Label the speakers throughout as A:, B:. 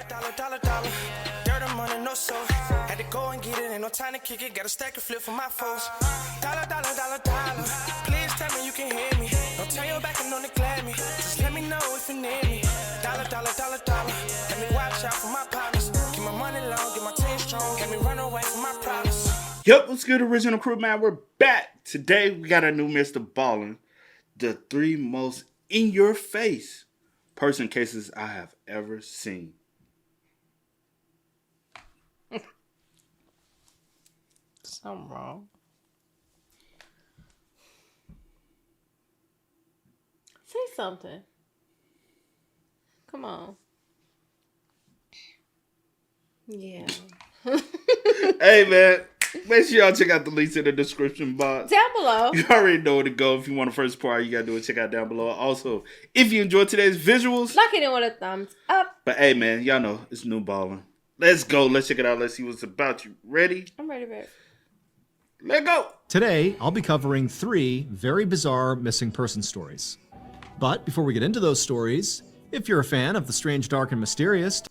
A: dollar. Dirt and money, no soul. Had to go and get it, ain't no time to kick it. Got a stack of flip for my foes. Dollar. Please tell me you can hear me. Don't turn your back and don't neglect me. Just let me know if you need me. Dollar. Let me watch out for my partners. Keep my money long, get my team strong. Let me run away from my problems.
B: Yep, what's good, original crew, man? We're back. Today, we got a new Mr. Ballen. The 3 most in-your-face person cases I have ever seen.
C: Something wrong. Say something. Come on. Yeah.
B: Hey, man. Make sure y'all check out the links in the description box.
C: Down below.
B: You already know where to go. If you want the first part, you got to do it. Check out down below. Also, if you enjoyed today's visuals.
C: Like it with a thumbs up.
B: But hey, man, y'all know it's new Ballen. Let's go. Let's check it out. Let's see what's about. You ready?
C: I'm ready, babe.
B: Let go.
D: Today, I'll be covering 3 very bizarre missing person stories. But before we get into those stories, if you're a fan of the strange, dark, and mysterious,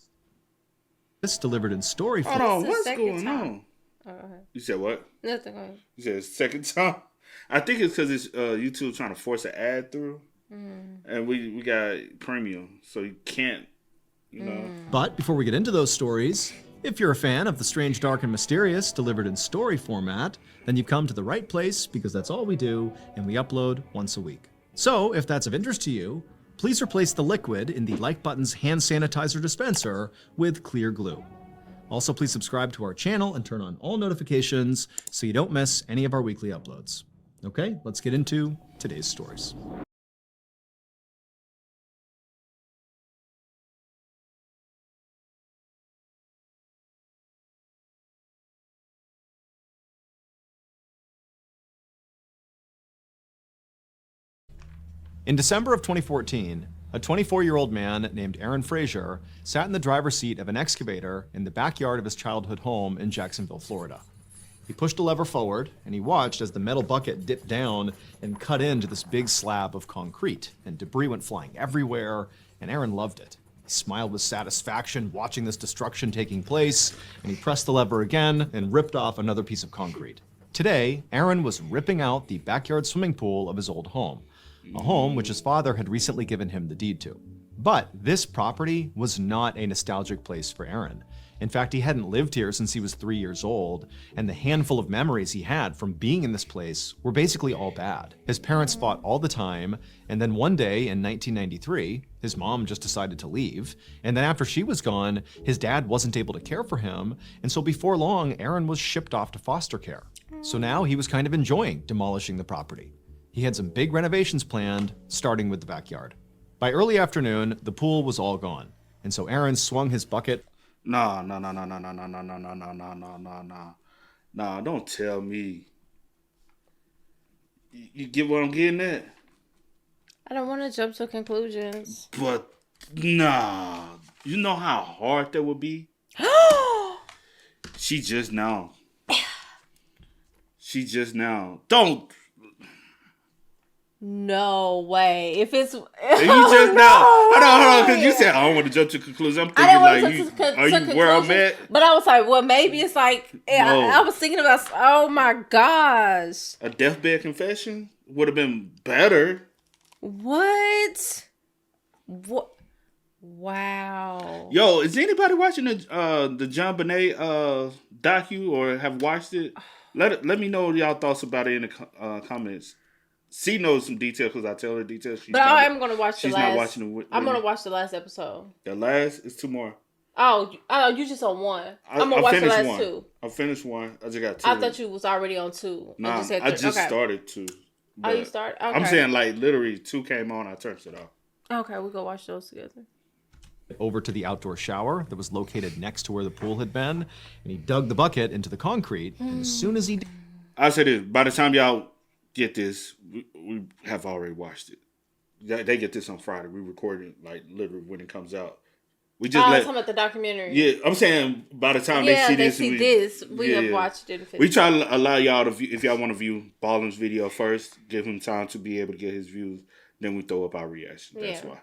D: this delivered in story form.
B: Hold on, what's going on? You said what?
C: Nothing.
B: You said second time? I think it's because it's YouTube trying to force an ad through. And we got premium, so you can't, you know.
D: But before we get into those stories, if you're a fan of the strange, dark, and mysterious delivered in story format, then you've come to the right place because that's all we do, and we upload once a week. So, if that's of interest to you, please replace the liquid in the like button's hand sanitizer dispenser with clear glue. Also, please subscribe to our channel and turn on all notifications so you don't miss any of our weekly uploads. Okay, let's get into today's stories. In December of 2014, a 24-year-old man named Aaron Frazier sat in the driver's seat of an excavator in the backyard of his childhood home in Jacksonville, Florida. He pushed a lever forward, and he watched as the metal bucket dipped down and cut into this big slab of concrete, and debris went flying everywhere, and Aaron loved it. He smiled with satisfaction watching this destruction taking place, and he pressed the lever again and ripped off another piece of concrete. Today, Aaron was ripping out the backyard swimming pool of his old home. A home which his father had recently given him the deed to. But this property was not a nostalgic place for Aaron. In fact, he hadn't lived here since he was 3 years old, and the handful of memories he had from being in this place were basically all bad. His parents fought all the time, and then one day in 1993, his mom just decided to leave, and then after she was gone, his dad wasn't able to care for him, and so before long, Aaron was shipped off to foster care. So now he was kind of enjoying demolishing the property. He had some big renovations planned, starting with the backyard. By early afternoon, the pool was all gone, and so Aaron swung his bucket.
B: No, don't tell me. You get what I'm getting at?
C: I don't want to jump to conclusions.
B: But, nah. You know how hard that would be? She just now. Don't.
C: No way. If it's...
B: You just now. Hold on, because you said, I don't want to jump to conclusions. I'm thinking, like, are you where I'm at?
C: But I was like, well, maybe it's like,
B: No.
C: I was thinking about, oh my gosh.
B: A deathbed confession would have been better.
C: What? Wow.
B: Yo, is anybody watching the John Bonet docu or have watched it? Let me know y'all thoughts about it in the comments. C knows some details because I tell her details.
C: But I am going to watch the last.
B: She's not watching
C: I'm going to watch the last episode.
B: The last is 2 more.
C: Oh, you just on 1. I'm going to watch the last 2.
B: I finished 1. I just got 2.
C: I thought you was already on 2.
B: Nah, I just started 2.
C: Oh, you started? Okay.
B: I'm saying like literally 2 came on. I turned it off.
C: Okay, we'll go watch those together.
D: Over to the outdoor shower that was located next to where the pool had been, and he dug the bucket into the concrete, and as soon as he did...
B: I say this, by the time y'all get this, we have already watched it. They get this on Friday. We record it like literally when it comes out. We just
C: talking about the documentary.
B: Yeah, I'm saying by the time they see this,
C: we have watched it.
B: We try to allow y'all to view, if y'all want to view Ballen's video first, give him time to be able to get his views. Then we throw up our reaction. That's why.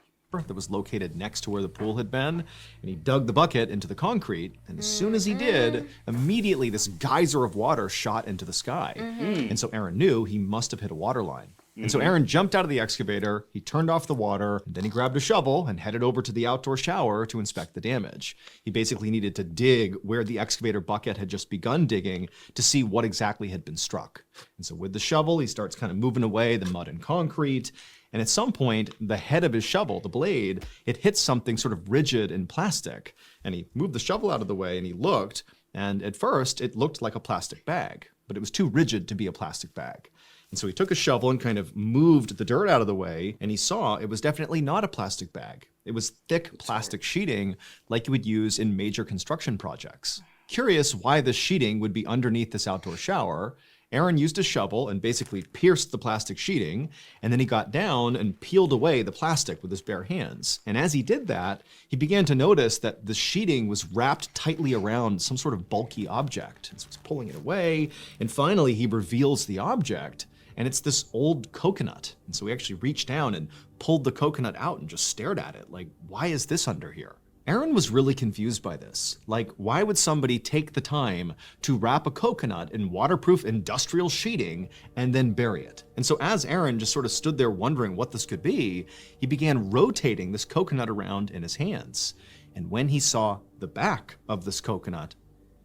D: that was located next to where the pool had been, and he dug the bucket into the concrete, and as soon as he did, immediately this geyser of water shot into the sky. And so Aaron knew he must have hit a water line. And so Aaron jumped out of the excavator, he turned off the water, and then he grabbed a shovel and headed over to the outdoor shower to inspect the damage. He basically needed to dig where the excavator bucket had just begun digging to see what exactly had been struck. And so with the shovel, he starts kind of moving away the mud and concrete. And at some point, the head of his shovel, the blade, it hits something sort of rigid and plastic. And he moved the shovel out of the way and he looked. And at first, it looked like a plastic bag, but it was too rigid to be a plastic bag. And so he took a shovel and kind of moved the dirt out of the way, and he saw it was definitely not a plastic bag. It was thick plastic sheeting like you would use in major construction projects. Curious why the sheeting would be underneath this outdoor shower, Aaron used a shovel and basically pierced the plastic sheeting, and then he got down and peeled away the plastic with his bare hands. And as he did that, he began to notice that the sheeting was wrapped tightly around some sort of bulky object. And so he's pulling it away, and finally he reveals the object, and it's this old coconut. And so he actually reached down and pulled the coconut out and just stared at it, like, why is this under here? Aaron was really confused by this. Like, why would somebody take the time to wrap a coconut in waterproof industrial sheeting and then bury it? And so as Aaron just sort of stood there wondering what this could be, he began rotating this coconut around in his hands. And when he saw the back of this coconut,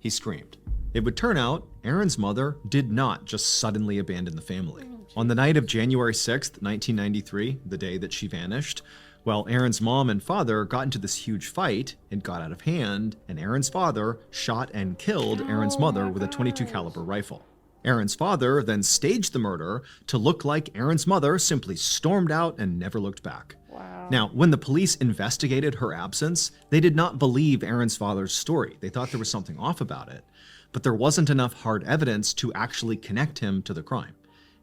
D: he screamed. It would turn out Aaron's mother did not just suddenly abandon the family. On the night of January 6th, 1993, the day that she vanished, well, Aaron's mom and father got into this huge fight. It got out of hand, and Aaron's father shot and killed Aaron's mother with a .22 caliber rifle. Aaron's father then staged the murder to look like Aaron's mother simply stormed out and never looked back.
C: Wow.
D: Now, when the police investigated her absence, they did not believe Aaron's father's story. They thought there was something off about it. But there wasn't enough hard evidence to actually connect him to the crime.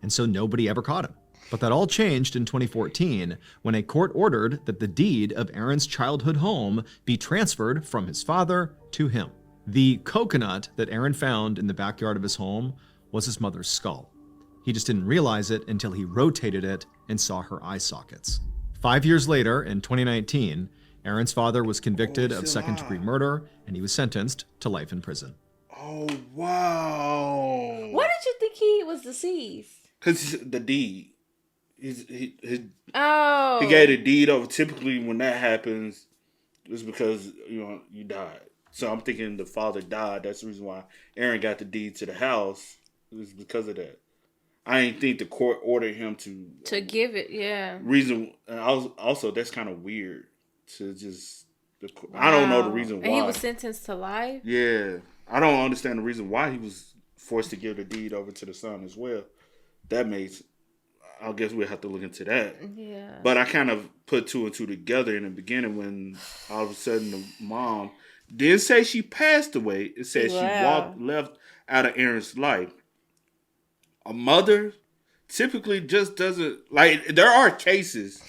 D: And so nobody ever caught him. But that all changed in 2014 when a court ordered that the deed of Aaron's childhood home be transferred from his father to him. The coconut that Aaron found in the backyard of his home was his mother's skull. He just didn't realize it until he rotated it and saw her eye sockets. 5 years later, in 2019, Aaron's father was convicted of second-degree murder, and he was sentenced to life in prison.
B: Oh, wow.
C: Why did you think he was deceased?
B: Because the deed. He gave the deed over. Typically, when that happens, it's because, you died. So I'm thinking the father died. That's the reason why Aaron got the deed to the house. It was because of that. I didn't think the court ordered him to
C: give it, yeah.
B: Reason. And also, that's kind of weird to just. I don't know the reason why.
C: And he was sentenced to life?
B: Yeah. I don't understand the reason why he was forced to give the deed over to the son as well. That makes, I guess we'll have to look into that.
C: Yeah.
B: But I kind of put two and two together in the beginning when all of a sudden the mom didn't say she passed away. It said she left out of Aaron's life. A mother typically just doesn't, like, there are cases,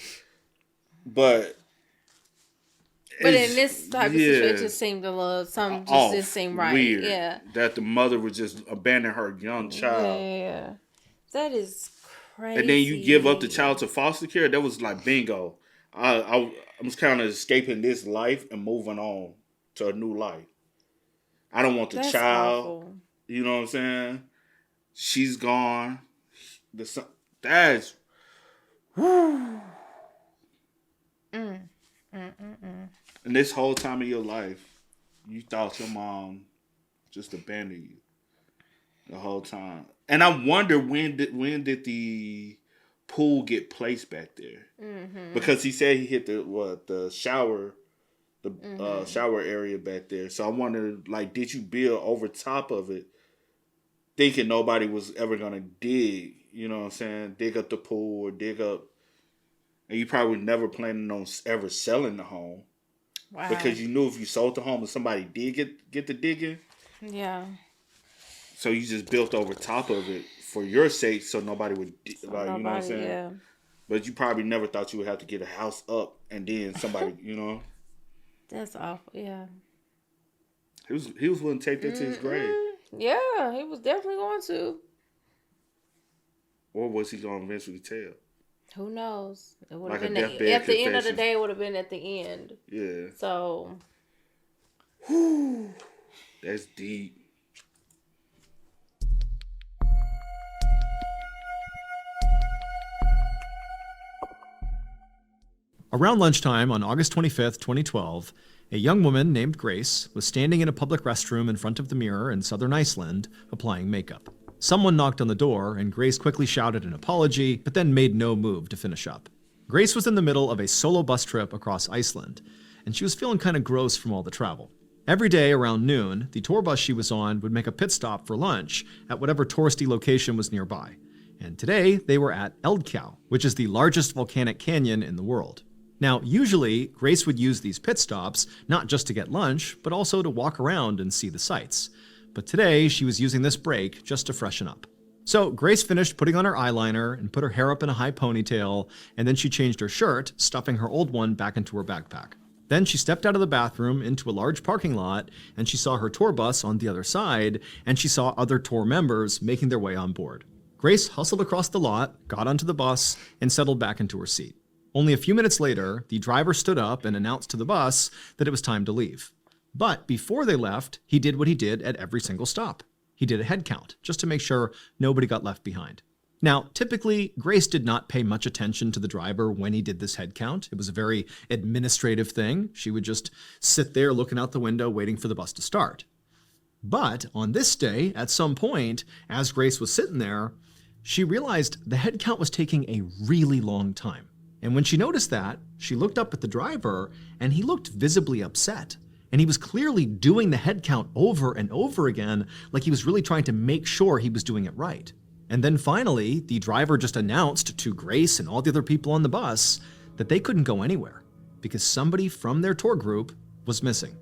B: but
C: in this type of situation, it just seemed a little, something just didn't seem right.
B: Weird.
C: Yeah.
B: That the mother would just abandon her young child.
C: Yeah. That is crazy.
B: And then you give up the child to foster care. That was like bingo. I was kind of escaping this life and moving on to a new life. I don't want the child. Awful. You know what I'm saying? She's gone. That's. Whew. And this whole time of your life, you thought your mom just abandoned you the whole time. And I wonder when did the pool get placed back there? Mm-hmm. Because he said he hit the shower, shower area back there. So I wonder, like, did you build over top of it, thinking nobody was ever gonna dig? You know what I'm saying? Dig up the pool or dig up, and you probably never planning on ever selling the home. Wow. Because you knew if you sold the home and somebody did get the digging. Yeah. So you just built over top of it for your sake, so nobody would, you know what I'm saying? Yeah. But you probably never thought you would have to get a house up and then somebody,
C: That's awful. Yeah.
B: He was willing to take that to his grave.
C: Yeah, he was definitely going to.
B: Or was he going to eventually tell?
C: Who knows? It would have
B: Like a
C: been
B: deathbed
C: at the end of the
B: confession.
C: day. It would have been at the end.
B: Yeah.
C: So.
B: Whew. That's deep.
D: Around lunchtime on August 25th, 2012, a young woman named Grace was standing in a public restroom in front of the mirror in southern Iceland, applying makeup. Someone knocked on the door, and Grace quickly shouted an apology, but then made no move to finish up. Grace was in the middle of a solo bus trip across Iceland, and she was feeling kind of gross from all the travel. Every day around noon, the tour bus she was on would make a pit stop for lunch at whatever touristy location was nearby. And today, they were at Eldkja, which is the largest volcanic canyon in the world. Now, usually, Grace would use these pit stops not just to get lunch, but also to walk around and see the sights. But today, she was using this break just to freshen up. So, Grace finished putting on her eyeliner and put her hair up in a high ponytail, and then she changed her shirt, stuffing her old one back into her backpack. Then she stepped out of the bathroom into a large parking lot, and she saw her tour bus on the other side, and she saw other tour members making their way on board. Grace hustled across the lot, got onto the bus, and settled back into her seat. Only a few minutes later, the driver stood up and announced to the bus that it was time to leave. But before they left, he did what he did at every single stop. He did a head count, just to make sure nobody got left behind. Now, typically, Grace did not pay much attention to the driver when he did this head count. It was a very administrative thing. She would just sit there looking out the window waiting for the bus to start. But on this day, at some point, as Grace was sitting there, she realized the head count was taking a really long time. And when she noticed that, she looked up at the driver, and he looked visibly upset. And he was clearly doing the head count over and over again, like he was really trying to make sure he was doing it right. And then finally, the driver just announced to Grace and all the other people on the bus that they couldn't go anywhere because somebody from their tour group was missing.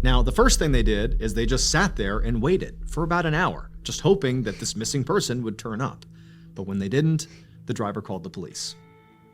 D: Now, the first thing they did is they just sat there and waited for about an hour, just hoping that this missing person would turn up. But when they didn't, the driver called the police.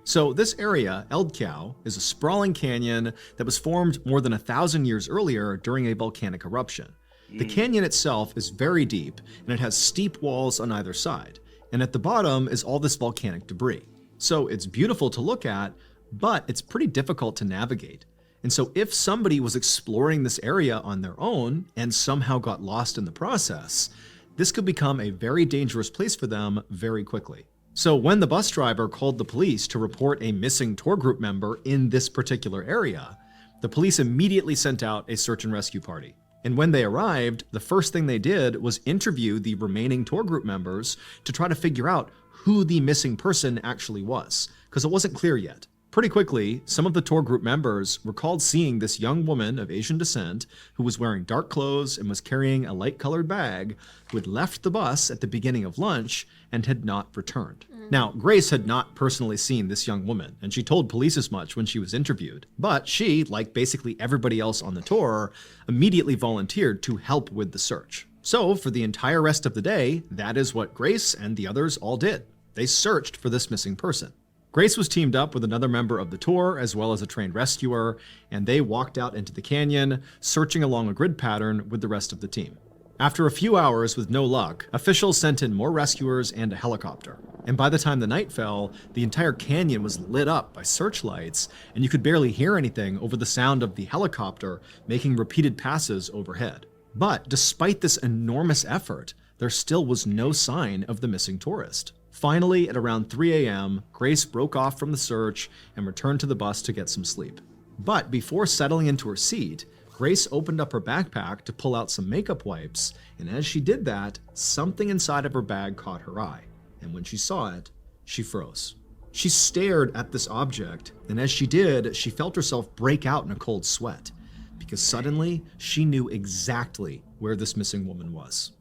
D: So this area, Eldkja, is a sprawling canyon that was formed more than 1,000 years earlier during a volcanic eruption. The canyon itself is very deep, and it has steep walls on either side. And at the bottom is all this volcanic debris. So it's beautiful to look at, but it's pretty difficult to navigate. And so if somebody was exploring this area on their own and somehow got lost in the process, this could become a very dangerous place for them very quickly. So when the bus driver called the police to report a missing tour group member in this particular area, the police immediately sent out a search and rescue party. And when they arrived, the first thing they did was interview the remaining tour group members to try to figure out who the missing person actually was, because it wasn't clear yet. Pretty quickly, some of the tour group members recalled seeing this young woman of Asian descent who was wearing dark clothes and was carrying a light-colored bag, who had left the bus at the beginning of lunch and had not returned. Now, Grace had not personally seen this young woman, and she told police as much when she was interviewed. But she, like basically everybody else on the tour, immediately volunteered to help with the search. So, for the entire rest of the day, that is what Grace and the others all did. They searched for this missing person. Grace was teamed up with another member of the tour, as well as a trained rescuer, and they walked out into the canyon, searching along a grid pattern with the rest of the team. After a few hours with no luck, officials sent in more rescuers and a helicopter. And by the time the night fell, the entire canyon was lit up by searchlights, and you could barely hear anything over the sound of the helicopter making repeated passes overhead. But despite this enormous effort, there still was no sign of the missing tourist. Finally, at around 3 a.m., Grace broke off from the search and returned to the bus to get some sleep. But before settling into her seat, Grace opened up her backpack to pull out some makeup wipes, and as she did that, something inside of her bag caught her eye. And when she saw it, she froze. She stared at this object, and as she did, she felt herself break out in a cold sweat, because suddenly she knew exactly where this missing woman was.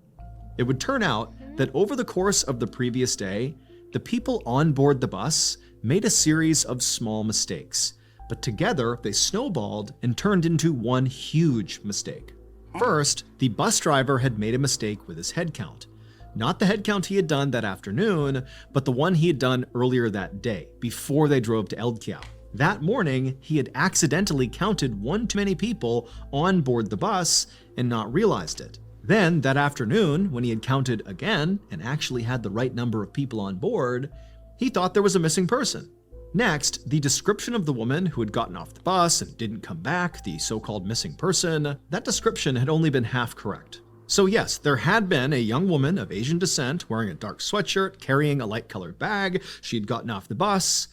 D: It would turn out that over the course of the previous day, the people on board the bus made a series of small mistakes, but together they snowballed and turned into one huge mistake. First, the bus driver had made a mistake with his head count. Not the head count he had done that afternoon, but the one he had done earlier that day, before they drove to Eldkja. That morning, he had accidentally counted one too many people on board the bus and not realized it. Then, that afternoon, when he had counted again and actually had the right number of people on board, He thought there was a missing person. Next, the description of the woman who had gotten off the bus and didn't come back, the so-called missing person, that description had only been half correct. So yes, there had been a young woman of Asian descent wearing a dark sweatshirt, carrying a light-colored bag. She had gotten off the bus,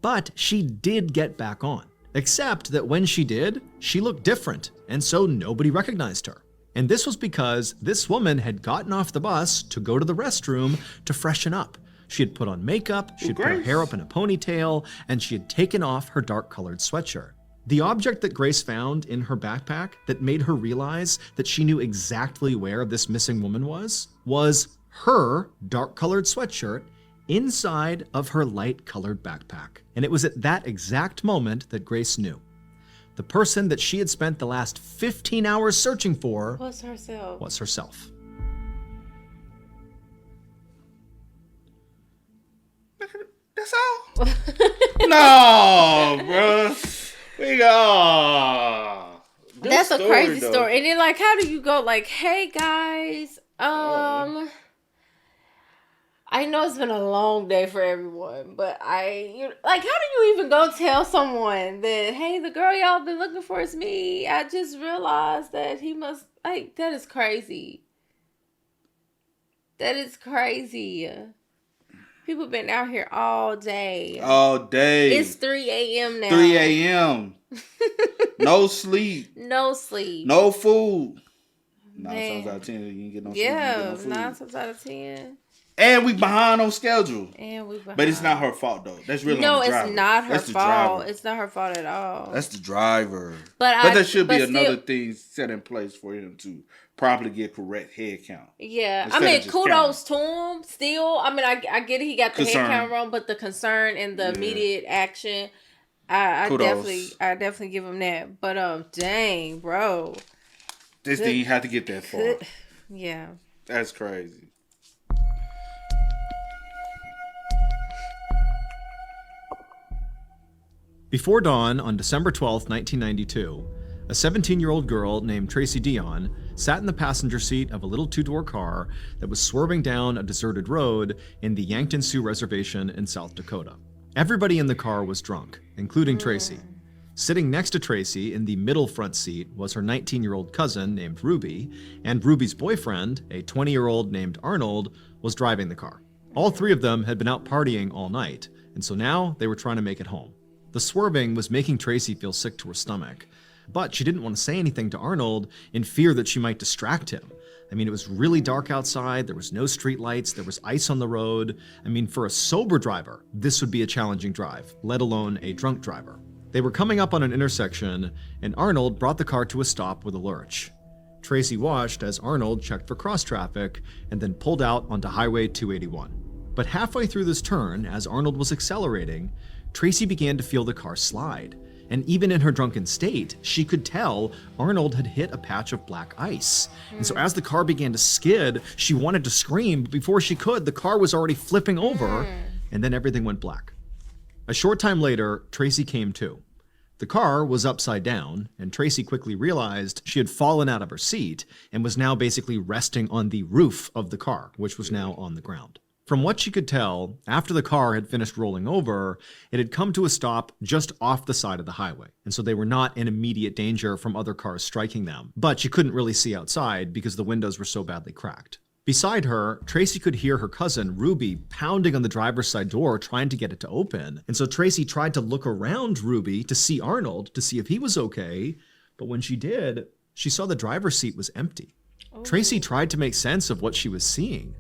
D: but she did get back on. Except that when she did, she looked different, and so nobody recognized her. And this was because this woman had gotten off the bus to go to the restroom to freshen up. She had put on makeup, she had put her hair up in a ponytail, and she had taken off her dark-colored sweatshirt. The object that Grace found in her backpack that made her realize that she knew exactly where this missing woman was her dark-colored sweatshirt inside of her light-colored backpack. And it was at that exact moment that Grace knew. The person that she had spent the last 15 hours searching for was herself.
B: That's all? No, bro. We go.
C: That's a crazy story. And then, like, how do you go, like, hey, guys, I know it's been a long day for everyone, but how do you even go tell someone that, hey, the girl y'all been looking for is me? I just realized that he must, like, that is crazy. That is crazy. People been out here all day.
B: All day.
C: It's 3 a.m. now.
B: 3 a.m. No sleep.
C: No sleep.
B: No food. 9
C: Man.
B: times out of 10, you ain't get no sleep.
C: Yeah,
B: no food.
C: 9 times out of 10.
B: And we behind on schedule.
C: But
B: it's not her fault, though. That's really on the driver.
C: It's not her
B: That's
C: fault. It's not her fault at all.
B: That's the driver.
C: But
B: there should be another thing set in place for him to properly get correct head count.
C: Yeah. I mean, kudos to him still. I mean, I get it. He got the head count wrong, but the concern and the immediate action, I definitely give him that. But dang, bro.
B: This thing had to get that far.
C: Yeah.
B: That's crazy.
D: Before dawn on December 12th, 1992, a 17-year-old girl named Tracy Dion sat in the passenger seat of a little two-door car that was swerving down a deserted road in the Yankton Sioux Reservation in South Dakota. Everybody in the car was drunk, including Tracy. Sitting next to Tracy in the middle front seat was her 19-year-old cousin named Ruby, and Ruby's boyfriend, a 20-year-old named Arnold, was driving the car. All three of them had been out partying all night, and so now they were trying to make it home. The swerving was making Tracy feel sick to her stomach, but she didn't want to say anything to Arnold in fear that she might distract him. I mean, it was really dark outside, there was no street lights, there was ice on the road. I mean, for a sober driver, this would be a challenging drive, let alone a drunk driver. They were coming up on an intersection, and Arnold brought the car to a stop with a lurch. Tracy watched as Arnold checked for cross traffic and then pulled out onto Highway 281. But halfway through this turn, as Arnold was accelerating, Tracy began to feel the car slide, and even in her drunken state, she could tell Arnold had hit a patch of black ice. And so as the car began to skid, she wanted to scream, but before she could, the car was already flipping over, and then everything went black. A short time later, Tracy came to. The car was upside down, and Tracy quickly realized she had fallen out of her seat and was now basically resting on the roof of the car, which was now on the ground. From what she could tell, after the car had finished rolling over, it had come to a stop just off the side of the highway, and so they were not in immediate danger from other cars striking them. But she couldn't really see outside because the windows were so badly cracked. Beside her, Tracy could hear her cousin, Ruby, pounding on the driver's side door trying to get it to open, and so Tracy tried to look around Ruby to see Arnold, to see if he was okay, but when she did, she saw the driver's seat was empty. Oh. Tracy tried to make sense of what she was seeing.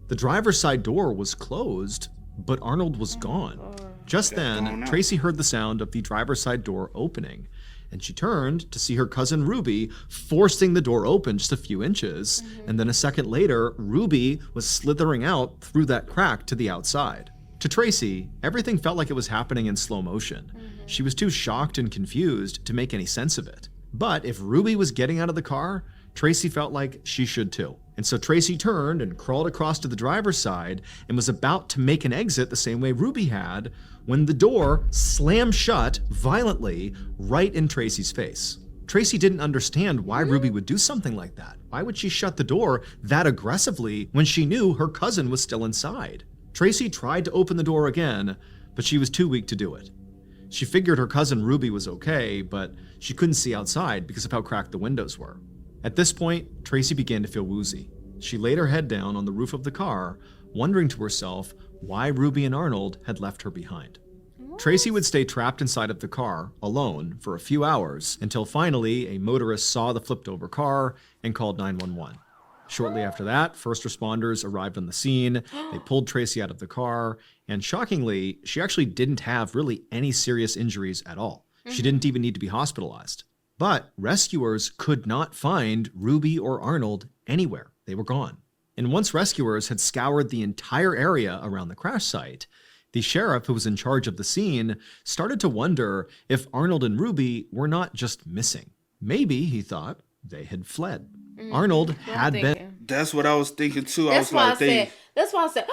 D: The driver's side door was closed, but Arnold was gone. Just then, Tracy heard the sound of the driver's side door opening, and she turned to see her cousin Ruby forcing the door open just a few inches, and then a second later, Ruby was slithering out through that crack to the outside. To Tracy, everything felt like it was happening in slow motion. She was too shocked and confused to make any sense of it. But if Ruby was getting out of the car, Tracy felt like she should too. And so Tracy turned and crawled across to the driver's side and was about to make an exit the same way Ruby had when the door slammed shut violently right in Tracy's face. Tracy didn't understand why Ruby would do something like that. Why would she shut the door that aggressively when she knew her cousin was still inside? Tracy tried to open the door again, but she was too weak to do it. She figured her cousin Ruby was okay, but she couldn't see outside because of how cracked the windows were. At this point, Tracy began to feel woozy. She laid her head down on the roof of the car, wondering to herself why Ruby and Arnold had left her behind. Tracy would stay trapped inside of the car, alone, for a few hours, until finally a motorist saw the flipped-over car and called 911. Shortly after that, first responders arrived on the scene. They pulled Tracy out of the car, and shockingly, she actually didn't have really any serious injuries at all. She didn't even need to be hospitalized. But rescuers could not find Ruby or Arnold anywhere. They were gone. And once rescuers had scoured the entire area around the crash site, the sheriff who was in charge of the scene started to wonder if Arnold and Ruby were not just missing. Maybe, he thought, they had fled. Arnold had been...
B: That's what I was thinking too.
C: That's why I said,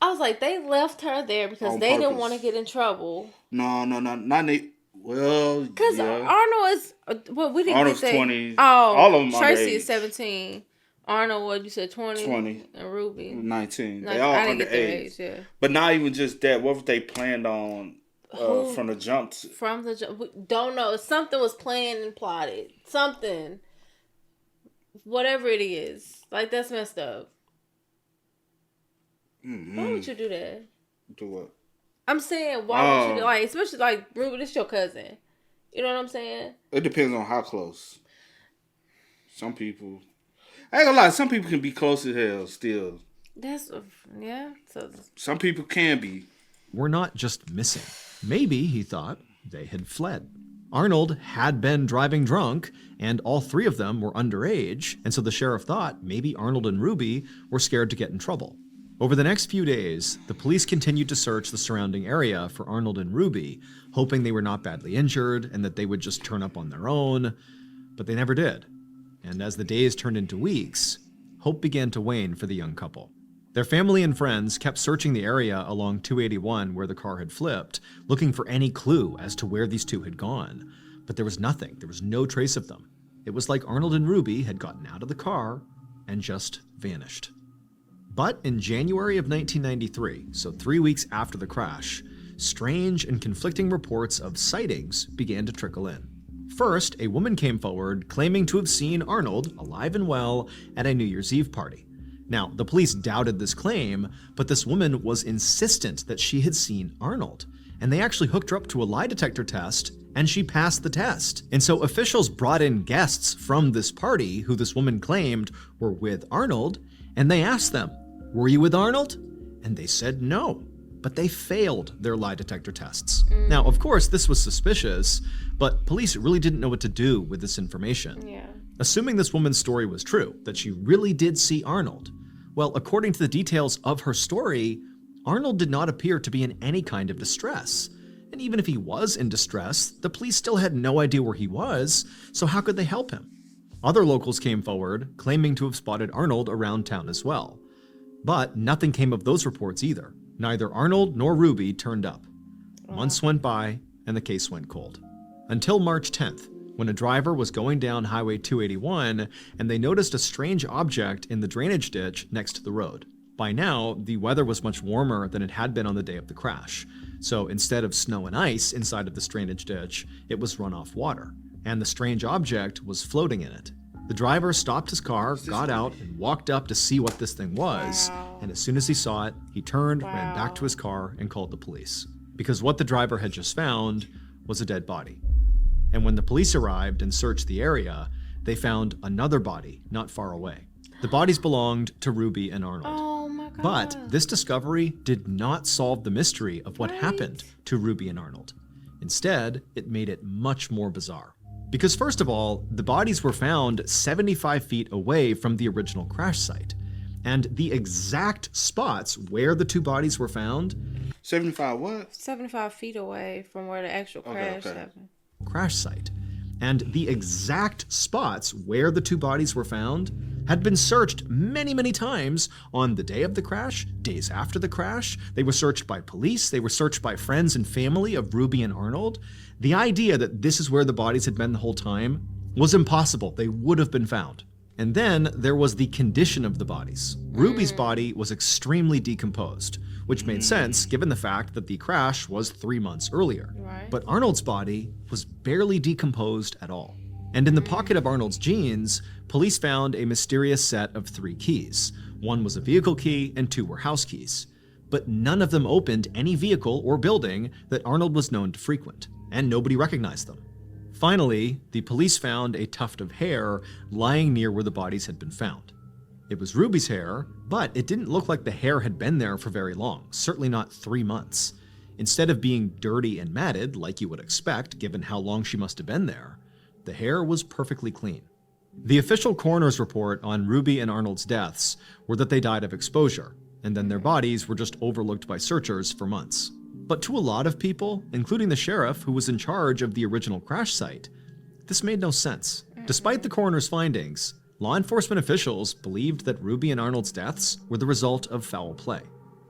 C: I was like, they left her there because they didn't want to get in trouble.
B: No, not they. Well,
C: because Arnold is, we didn't
B: Arnold's
C: get that.
B: 20.
C: Oh,
B: all of them
C: Tracy is 17. Arnold, what you said, 20?
B: 20.
C: And Ruby
B: 19. They all
C: I didn't get their
B: underage.
C: age, yeah.
B: But not even just that. What if they planned on from the jump?
C: From the jump, we don't know. Something was planned and plotted. Something, whatever it is, like that's messed up.
B: Mm-hmm.
C: Why would you do that?
B: Do what?
C: I'm saying, why would you do, like, especially like Ruby, this your cousin. You know what I'm saying?
B: It depends on how close. Some people. I ain't gonna lie, some people can be close as hell still.
C: Yeah. So
B: some people can be.
D: Were not just missing. Maybe, he thought, they had fled. Arnold had been driving drunk, and all three of them were underage, and so the sheriff thought maybe Arnold and Ruby were scared to get in trouble. Over the next few days, the police continued to search the surrounding area for Arnold and Ruby, hoping they were not badly injured and that they would just turn up on their own, but they never did. And as the days turned into weeks, hope began to wane for the young couple. Their family and friends kept searching the area along 281 where the car had flipped, looking for any clue as to where these two had gone. But there was nothing. There was no trace of them. It was like Arnold and Ruby had gotten out of the car and just vanished. But in January of 1993, so 3 weeks after the crash, strange and conflicting reports of sightings began to trickle in. First, a woman came forward claiming to have seen Arnold alive and well at a New Year's Eve party. Now, the police doubted this claim, but this woman was insistent that she had seen Arnold, and they actually hooked her up to a lie detector test, and she passed the test. And so officials brought in guests from this party who this woman claimed were with Arnold, and they asked them, "Were you with Arnold?" And they said no, but they failed their lie detector tests. Now, of course, this was suspicious, but police really didn't know what to do with this information.
C: yeah.
D: Assuming this woman's story was true, that she really did see Arnold, well, according to the details of her story, Arnold did not appear to be in any kind of distress. And even if he was in distress, the police still had no idea where he was, so how could they help him? Other locals came forward, claiming to have spotted Arnold around town as well. But nothing came of those reports either. Neither Arnold nor Ruby turned up. Months went by, and the case went cold. Until March 10th, when a driver was going down Highway 281, and they noticed a strange object in the drainage ditch next to the road. By now, the weather was much warmer than it had been on the day of the crash. So instead of snow and ice inside of this drainage ditch, it was runoff water. And the strange object was floating in it. The driver stopped his car, got out, and walked up to see what this thing was.
C: Wow.
D: And as soon as he saw it, he turned, ran back to his car, and called the police. Because what the driver had just found was a dead body. And when the police arrived and searched the area, they found another body not far away. The bodies belonged to Ruby and Arnold.
C: Oh my God.
D: But this discovery did not solve the mystery of what happened to Ruby and Arnold. Instead, it made it much more bizarre. Because first of all, the bodies were found 75 feet away from the original crash site. And the exact spots where the two bodies were found...
B: 75 what?
C: 75 feet away from where the actual crash happened.
D: Crash site. And the exact spots where the two bodies were found had been searched many, many times on the day of the crash, days after the crash. They were searched by police. They were searched by friends and family of Ruby and Arnold. The idea that this is where the bodies had been the whole time was impossible. They would have been found. And then there was the condition of the bodies. Ruby's body was extremely decomposed, which made sense given the fact that the crash was 3 months earlier.
C: Right.
D: But Arnold's body was barely decomposed at all. And in the pocket of Arnold's jeans, police found a mysterious set of 3 keys. 1 was a vehicle key and 2 were house keys. But none of them opened any vehicle or building that Arnold was known to frequent, and nobody recognized them. Finally, the police found a tuft of hair lying near where the bodies had been found. It was Ruby's hair, but it didn't look like the hair had been there for very long, certainly not 3 months. Instead of being dirty and matted, like you would expect given how long she must have been there, the hair was perfectly clean. The official coroner's report on Ruby and Arnold's deaths were that they died of exposure, and then their bodies were just overlooked by searchers for months. But to a lot of people, including the sheriff who was in charge of the original crash site, this made no sense. Despite the coroner's findings, law enforcement officials believed that Ruby and Arnold's deaths were the result of foul play.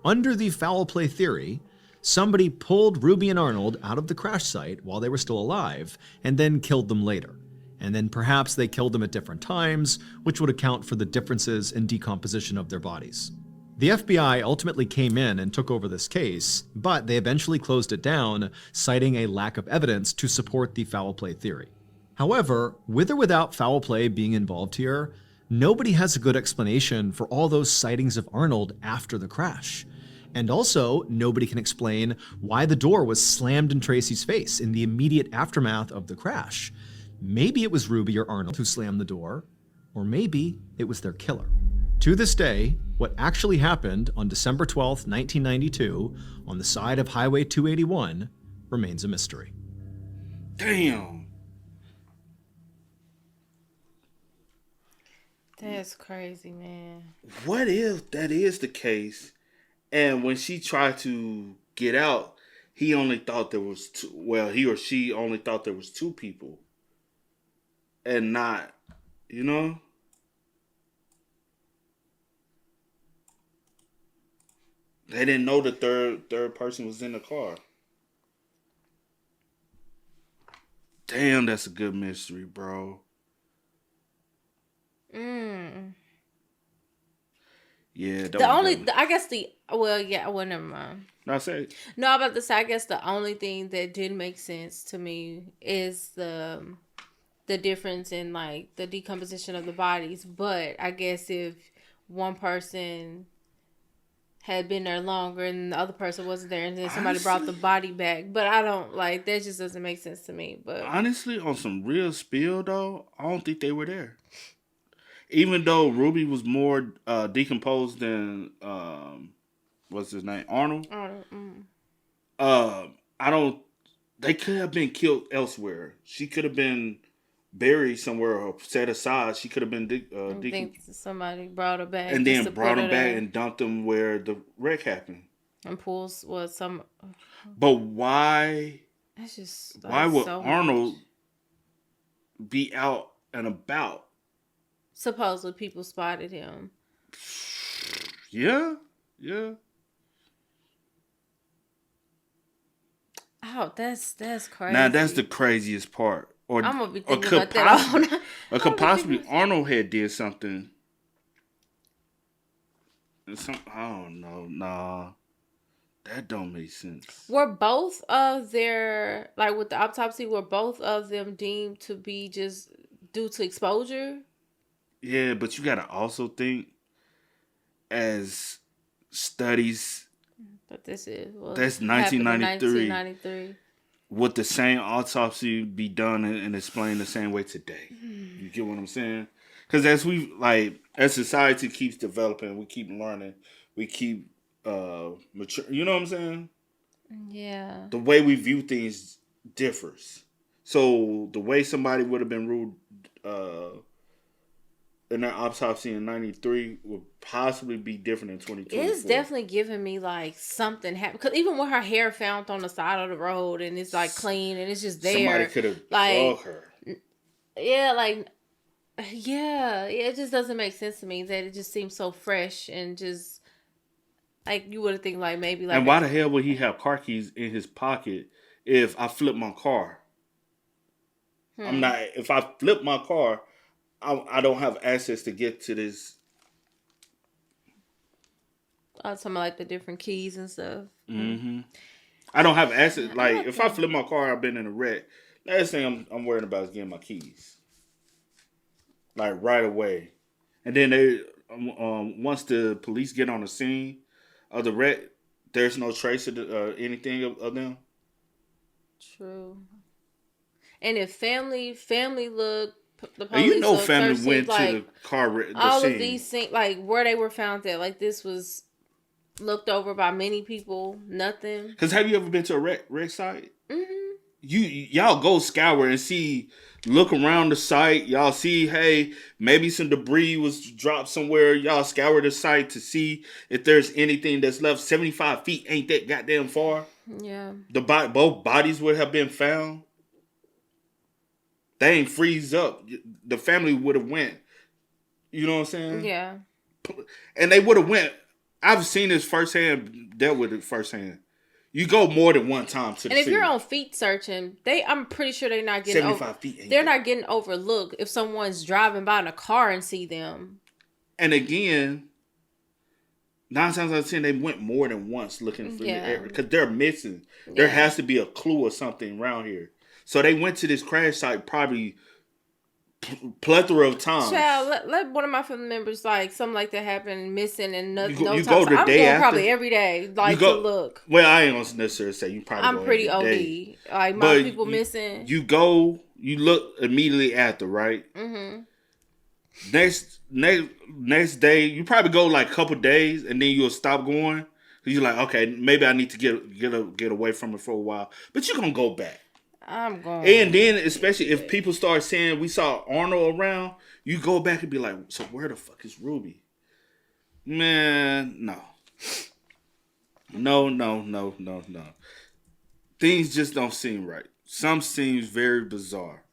D: Under the foul play theory, somebody pulled Ruby and Arnold out of the crash site while they were still alive and then killed them later. And then perhaps they killed them at different times, which would account for the differences in decomposition of their bodies. The FBI ultimately came in and took over this case, but they eventually closed it down, citing a lack of evidence to support the foul play theory. However, with or without foul play being involved here, nobody has a good explanation for all those sightings of Arnold after the crash. And also, nobody can explain why the door was slammed in Tracy's face in the immediate aftermath of the crash. Maybe it was Ruby or Arnold who slammed the door, or maybe it was their killer. To this day, what actually happened on December 12th, 1992, on the side of Highway 281, remains a mystery.
B: Damn.
C: That's crazy, man.
B: What if that is the case? And when she tried to get out, he only thought there was two. Well, he or she only thought there was 2 people, and not, you know. They didn't know the third person was in the car. Damn, that's a good mystery, bro. Yeah,
C: never mind.
B: No, say it.
C: No, I'm about to say, I guess the only thing that didn't make sense to me is the difference in like the decomposition of the bodies. But I guess if one person had been there longer and the other person wasn't there and then somebody brought the body back. But I don't, like, that just doesn't make sense to me. But
B: honestly, on some real spill, though, I don't think they were there. Even though Ruby was more decomposed than, what's his name, Arnold? They could have been killed elsewhere. She could have been buried somewhere or set aside. She could have been
C: I think somebody brought her back
B: and then brought them back and dumped them where the wreck happened.
C: And pools was some.
B: But why?
C: That's just
B: why would Arnold be out and about?
C: Supposedly, people spotted him.
B: Yeah.
C: Oh, that's crazy.
B: Now that's the craziest part. Or
C: I'm gonna be thinking about that all night.
B: Or could possibly Arnold had did something. I don't know. Nah, that don't make sense.
C: Were both of their, like with the autopsy, were both of them deemed to be just due to exposure?
B: Yeah, but you gotta also think as studies.
C: But this is
B: that's 1993. Would the same autopsy be done and explained the same way today? You get what I'm saying? Because as society keeps developing, we keep learning, we keep mature. You know what I'm saying?
C: Yeah.
B: The way we view things differs. So the way somebody would have been ruled in that autopsy in 93 would possibly be different in 2024.
C: It's definitely giving me like something happened. Because even with her hair found on the side of the road and it's like clean and it's just there.
B: Somebody could have drugged her.
C: Yeah, it just doesn't make sense to me that it just seems so fresh and just like you would have think like maybe like.
B: And why the hell would he have car keys in his pocket if I flip my car? If I flip my car, I don't have access to get to this.
C: Some like the different keys and stuff.
B: Mm-hmm. I don't have access. Like if I flip my car, I've been in a wreck. Last thing I'm worried about is getting my keys. Like right away, and then they once the police get on the scene of the wreck, there's no trace of anything of them.
C: True. And if family look, the
B: police, you know, family went
C: like,
B: to the car.
C: All
B: scene.
C: of these things, like where they were found at, like this was looked over by many people. Nothing.
B: Because have you ever been to a wreck site?
C: Mm-hmm.
B: Y'all go scour and see, look around the site. Y'all see, hey, maybe some debris was dropped somewhere. Y'all scour the site to see if there's anything that's left. 75 feet ain't that goddamn far.
C: Yeah.
B: Both bodies would have been found. They ain't freeze up. The family would have went. You know what I'm saying?
C: Yeah.
B: And they would have went. I've seen this firsthand, dealt with it firsthand. You go more than one time to the
C: And if
B: city.
C: you're on feet searching, I'm pretty sure they're not getting
B: 75 feet.
C: They're not getting overlooked if someone's driving by in a car and see them.
B: And again, 9 times out of 10, they went more than once looking for the area because they're missing. Yeah. There has to be a clue or something around here. So they went to this crash site probably plethora of times.
C: Child, let one of my family members like something like that happen, missing, and no time.
B: Go the
C: I'm
B: day
C: going
B: after?
C: probably every day, like to look.
B: Well, I ain't gonna necessarily say you probably.
C: I'm
B: go
C: pretty
B: every
C: OD. Like my people missing.
B: You go, you look immediately after, right?
C: Mm-hmm.
B: Next day, you probably go like a couple days, and then you'll stop going. You're like, okay, maybe I need to get away from it for a while, but you're gonna go back.
C: I'm going.
B: And then, especially if people start saying we saw Arnold around, you go back and be like, so where the fuck is Ruby? Man, no. No. Things just don't seem right. Some seems very bizarre.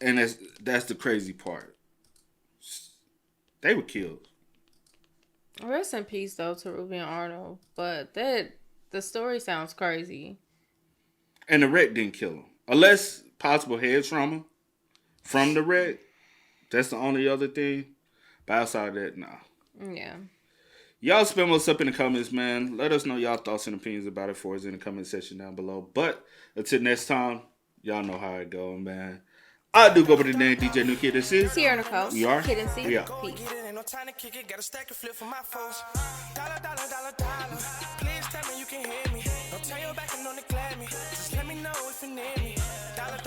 B: And that's the crazy part. They were killed.
C: Rest in peace, though, to Ruby and Arnold. But the story sounds crazy.
B: And the wreck didn't kill him. Unless possible head trauma from the wreck. That's the only other thing. But outside of that, nah.
C: Yeah.
B: Y'all spam us up in the comments, man. Let us know y'all thoughts and opinions about it for us in the comment section down below. But until next time, y'all know how it go, man. I do go by the name DJ New Kid. This is
C: Sierra Nicole.
B: We are.
C: Kid and C.
B: We are.
C: Peace.
A: Time to kick it, got a stack of flip for my foes. Dollar. Please tell me you can hear me. Don't turn your back and don't neglect me. Just let me know if you need me. Dollar.